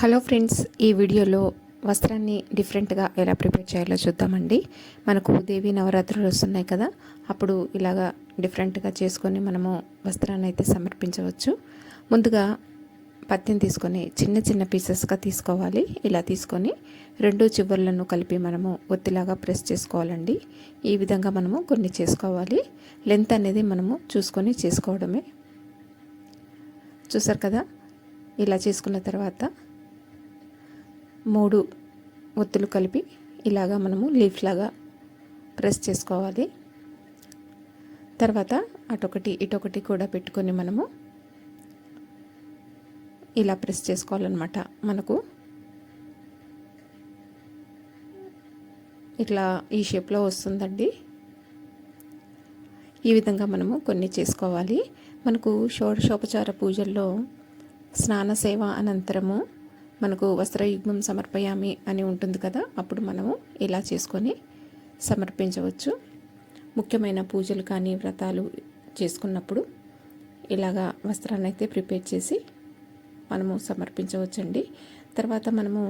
Hello friends, ఈ వీడియోలో వస్త్రాన్ని డిఫరెంట్గా ఎలా ప్రిపేర్ చేయాలో చూద్దామండి. మనకు దేవీ నవరాత్రులు వస్తున్నాయి కదా, అప్పుడు ఇలాగా డిఫరెంట్గా చేసుకొని మనము వస్త్రాన్ని అయితే సమర్పించవచ్చు. ముందుగా పత్తిని తీసుకొని చిన్న చిన్న పీసెస్గా తీసుకోవాలి. ఇలా తీసుకొని రెండు చివర్లను కలిపి మనము ఒత్తిలాగా ప్రెస్ చేసుకోవాలండి. ఈ విధంగా మనము కొన్ని చేసుకోవాలి. లెంత్ అనేది మనము చూసుకొని చేసుకోవడమే. చూసారు కదా, ఇలా చేసుకున్న తర్వాత 3 ఒత్తులు కలిపి ఇలాగా మనము లీఫ్ లాగా ప్రెస్ చేసుకోవాలి. తర్వాత అటొకటి ఇటొకటి కూడా పెట్టుకొని మనము ఇలా ప్రెస్ చేసుకోవాలన్నమాట. మనకు ఇట్లా ఈ షేప్లో వస్తుందండి. ఈ విధంగా మనము కొన్ని చేసుకోవాలి. మనకు షోడశోపచార పూజల్లో స్నాన సేవ అనంతరము మనకు వస్త్రయుగ్మం సమర్పయామి అని ఉంటుంది కదా, అప్పుడు మనము ఇలా చేసుకొని సమర్పించవచ్చు. ముఖ్యమైన పూజలు కానీ వ్రతాలు చేసుకున్నప్పుడు ఇలాగా వస్త్రాన్ని అయితే ప్రిపేర్ చేసి మనము సమర్పించవచ్చండి. తర్వాత మనము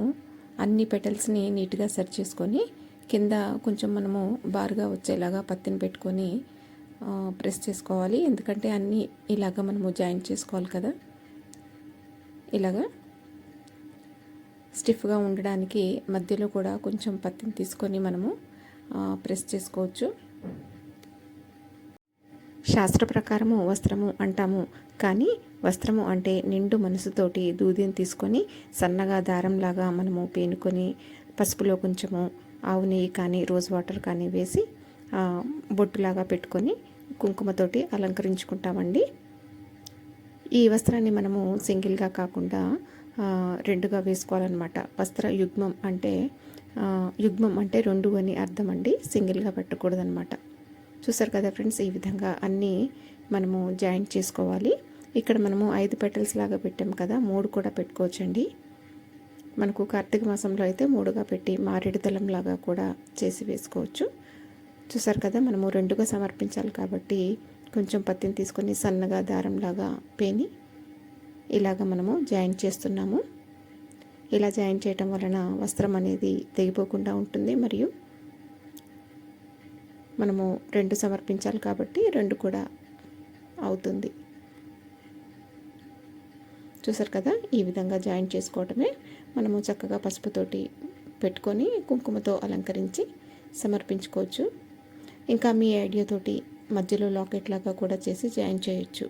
అన్ని పెటల్స్ని నీట్గా సెట్ చేసుకొని కింద కొంచెం మనము బారుగా వచ్చేలాగా పత్తిని పెట్టుకొని ప్రెస్ చేసుకోవాలి. ఎందుకంటే అన్నీ ఇలాగా మనము జాయింట్ చేసుకోవాలి కదా. ఇలాగా స్టిఫ్గా ఉండడానికి మధ్యలో కూడా కొంచెం పత్తిని తీసుకొని మనము ప్రెస్ చేసుకోవచ్చు. శాస్త్ర ప్రకారము వస్త్రము అంటాము, కానీ వస్త్రము అంటే నిండు మనసుతోటి దూదిని తీసుకొని సన్నగా దారంలాగా మనము పేనుకొని పసుపులో కొంచెము ఆవు నెయ్యి కానీ రోజ్ వాటర్ కానీ వేసి బొట్టులాగా పెట్టుకొని కుంకుమతోటి అలంకరించుకుంటామండి. ఈ వస్త్రాన్ని మనము సింగిల్గా కాకుండా రెండుగా వేసుకోవాలన్నమాట. వస్త్ర యుగ్మం అంటే యుగ్మం అంటే 2 అని అర్థం అండి, సింగిల్గా పెట్టకూడదన్నమాట. చూసారు కదా ఫ్రెండ్స్, ఈ విధంగా అన్నీ మనము జాయింట్ చేసుకోవాలి. ఇక్కడ మనము 5 పెటల్స్ లాగా పెట్టాం కదా, 3 కూడా పెట్టుకోవచ్చండి. మనకు కార్తీక మాసంలో అయితే 3గా పెట్టి మారేడు దళం లాగా కూడా చేసి వేసుకోవచ్చు. చూసారు కదా, మనము 2గా సమర్పించాలి కాబట్టి కొంచెం పత్తిని తీసుకొని సన్నగా దారంలాగా పేని ఇలాగ మనము జాయింట్ చేస్తున్నాము. ఇలా జాయింట్ చేయటం వలన వస్త్రం అనేది తెగిపోకుండా ఉంటుంది. మరియు మనము 2 సమర్పించాలి కాబట్టి 2 కూడా అవుతుంది. చూసారు కదా, ఈ విధంగా జాయింట్ చేసుకోవటమే. మనము చక్కగా పసుపుతోటి పెట్టుకొని కుంకుమతో అలంకరించి సమర్పించుకోవచ్చు. ఇంకా మీ ఐడియాతోటి మధ్యలో లాకెట్ లాగా కూడా చేసి జాయిన్ చేయొచ్చు.